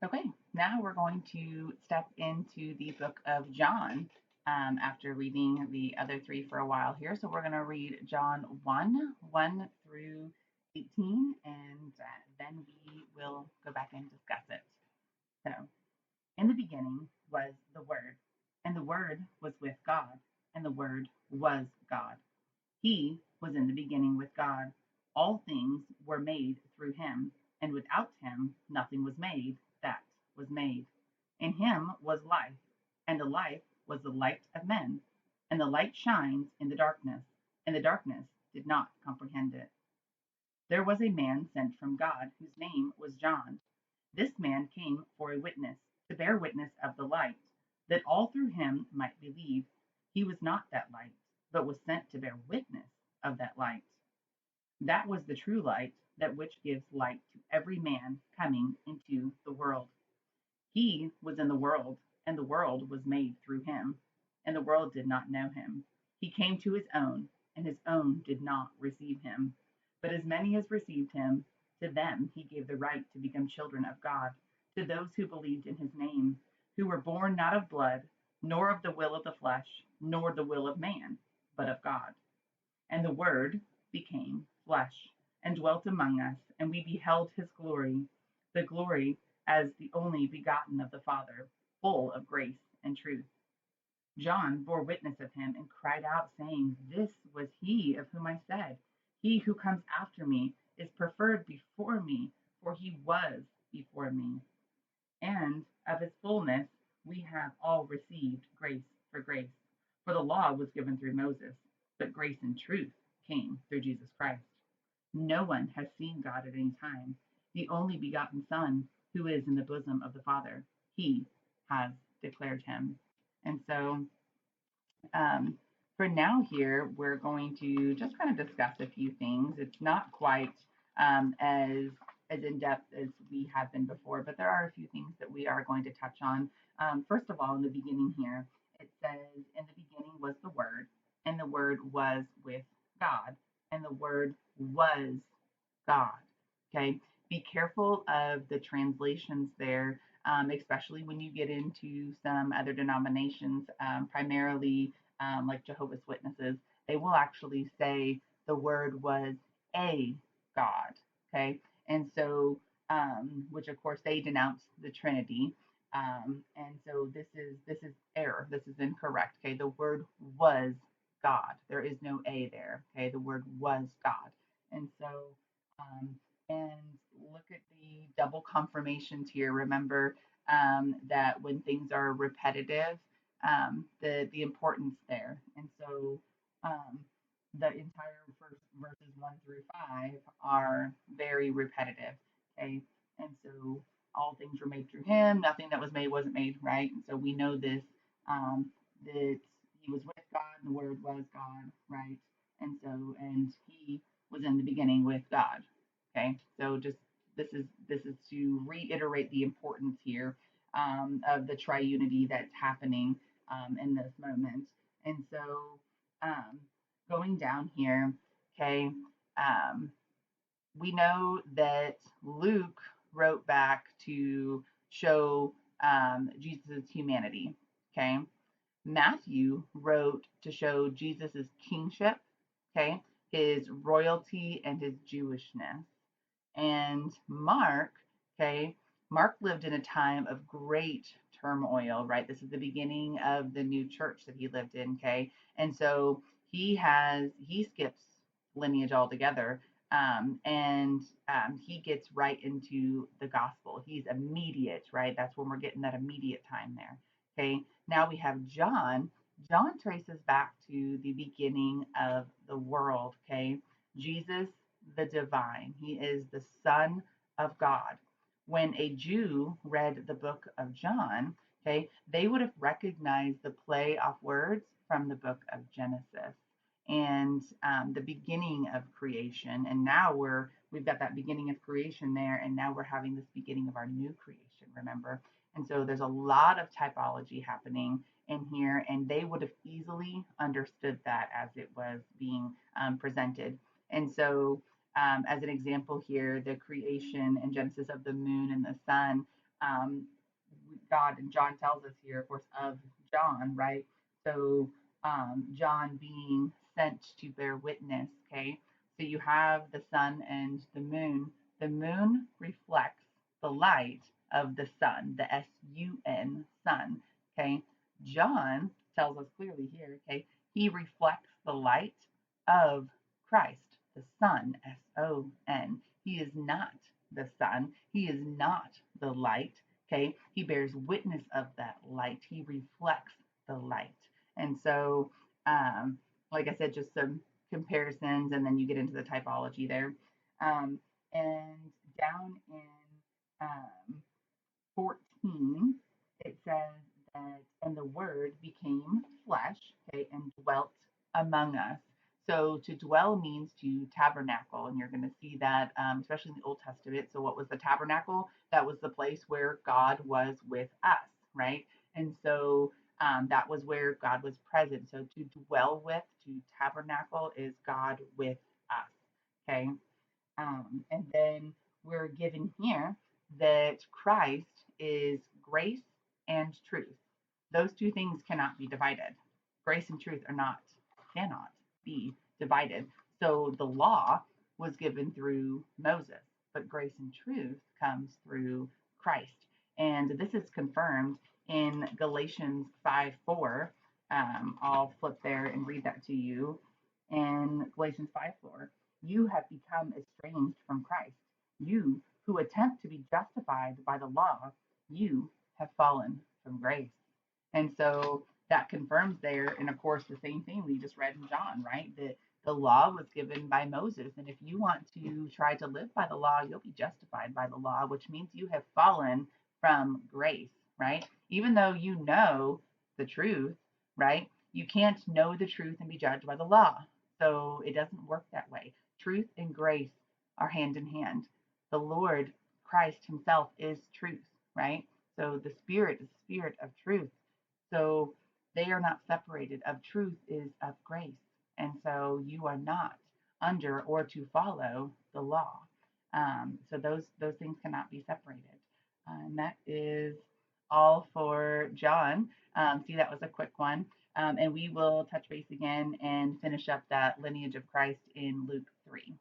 Okay, now we're going to step into the book of John after reading the other three for a while here. So we're going to read John 1 through 18, and then we will go back and discuss it. So, in the beginning was the Word, and the Word was with God, and the Word was God. He was in the beginning with God. All things were made through him, and without him nothing was made that was made. In him was life, and the life was the light of men. And the light shines in the darkness, and the darkness did not comprehend it. There was a man sent from God whose name was John. This man came for a witness, to bear witness of the light, that all through him might believe. He was not that light, but was sent to bear witness of that light. That was the true light, that which gives light to every man coming into the world. He was in the world, and the world was made through him, and the world did not know him. He came to his own, and his own did not receive him. But as many as received him, to them he gave the right to become children of God, to those who believed in his name, who were born not of blood, nor of the will of the flesh, nor the will of man, but of God. And the Word became flesh and dwelt among us, and we beheld his glory, the glory as the only begotten of the Father, full of grace and truth. John bore witness of him and cried out, saying, This was he of whom I said, He who comes after me is preferred before me, for he was before me. And of his fullness we have all received grace for grace. For the law was given through Moses, but grace and truth came through Jesus Christ. No one has seen God at any time. The only begotten Son, who is in the bosom of the Father, he has declared him. And so um, for now, here, we're going to just kind of discuss a few things. It's not quite as in depth as we have been before, but there are a few things that we are going to touch on. First of all, in the beginning here, it says, In the beginning was the Word, and the Word was with God, and the Word was God. Okay. Be careful of the translations there, especially when you get into some other denominations, primarily like Jehovah's Witnesses. They will actually say the word was a God. Okay. And so, which of course they denounce the Trinity. And so this is error. This is incorrect. Okay. The word was God. There is no a there. Okay. The word was God. And so um, and look at the double confirmations here. Remember that when things are repetitive, the importance there. And so um, the entire first verses 1 through 5 are very repetitive. Okay, and so all things were made through him. Nothing that was made wasn't made, right? And so we know this that he was with God, and the Word was God, right? And he was in the beginning with God. Okay, so just this is to reiterate the importance here of the triunity that's happening in this moment. And so um, going down here, okay, um, we know that Luke wrote back to show Jesus' humanity. Okay, Matthew wrote to show Jesus' kingship, okay, his royalty and his Jewishness. And Mark, okay, Mark lived in a time of great turmoil, right? This is the beginning of the new church that he lived in, okay? And so he skips lineage altogether. And he gets right into the gospel. He's immediate, right? That's when we're getting that immediate time there. Okay. Now we have John. John traces back to the beginning of the world. Okay. Jesus the divine. He is the Son of God. When a Jew read the book of John, okay, they would have recognized the play off words from the book of Genesis and the beginning of creation. And now we've got that beginning of creation there, and now we're having this beginning of our new creation. Remember, and so there's a lot of typology happening in here, and they would have easily understood that as it was being presented. And so as an example here, the creation in Genesis of the moon and the sun, um, God, and John tells us here, of course, of John, right? So John being sent to bear witness, okay? So you have the sun and the moon. The moon reflects the light of the sun, the sun, sun, okay? John tells us clearly here, okay? He reflects the light of Christ, the Son, Son. He is not the sun. He is not the light. Okay. He bears witness of that light. He reflects the light. And so, like I said, just some comparisons, and then you get into the typology there. Um, and down in 14, it says that, and the word became flesh, okay, and dwelt among us. So to dwell means to tabernacle, and you're going to see that, especially in the Old Testament. So what was the tabernacle? That was the place where God was with us, right? And so that was where God was present. So to dwell with, to tabernacle is God with us, okay? And then we're given here that Christ is grace and truth. Those two things cannot be divided. Grace and truth cannot be divided. So the law was given through Moses, but grace and truth comes through Christ. And this is confirmed in Galatians 5:4. I'll flip there and read that to you. In Galatians 5:4, you have become estranged from Christ. You who attempt to be justified by the law, you have fallen from grace. And so that confirms there, and of course, the same thing we just read in John, right? That the law was given by Moses. And if you want to try to live by the law, you'll be justified by the law, which means you have fallen from grace, right? Even though you know the truth, right? You can't know the truth and be judged by the law. So it doesn't work that way. Truth and grace are hand in hand. The Lord Christ Himself is truth, right? So the Spirit is the Spirit of truth. So they are not separated. Of truth is of grace. And so you are not under or to follow the law. So those things cannot be separated. And that is all for John. See, that was a quick one. And we will touch base again and finish up that lineage of Christ in Luke 3.